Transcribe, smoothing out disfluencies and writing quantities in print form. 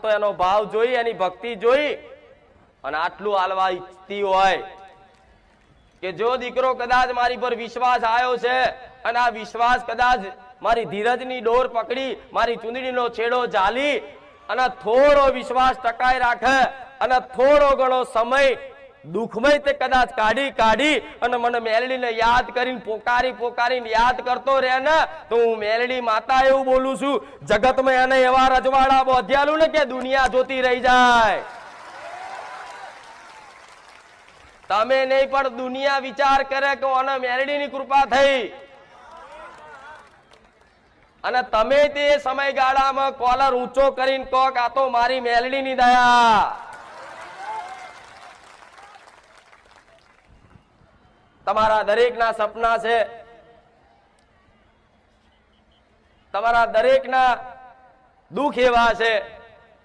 તો એનો ભાવ જોઈ, એની ભક્તિ જોઈ અને આટલું હાલવા ઈચ્છતી હોય કે જો દીકરો કદાચ મારી પર વિશ્વાસ આવ્યો છે અને આ વિશ્વાસ કદાચ મારી ધીરજની ડોર પકડી, મારી ચૂંદડીનો છેડો ઝાલી અને થોડો વિશ્વાસ ટકાઈ રાખે અને થોડો ઘણો સમય દુઃખમય તે કદાચ કાઢી અને મને મેલડીને યાદ કરીને પોકારીને યાદ કરતો રહે ને, તો હું મેલડી માતા એવું બોલું છું, જગતમાં એને એવા રજવાડા બોધ્યાલું ને કે દુનિયા જોતી રહી જાય. તમે નહીં પણ દુનિયા વિચાર કરે કે ઓને મેલડીની કૃપા થઈ. અને તમે તે સમયગાળામાં કોલર ઊંચો કરીને કહો કે આ તો મારી મેલડીની દયા. તમારા દરેકના સપના છે, તમારા દરેકના દુઃખ એવા છે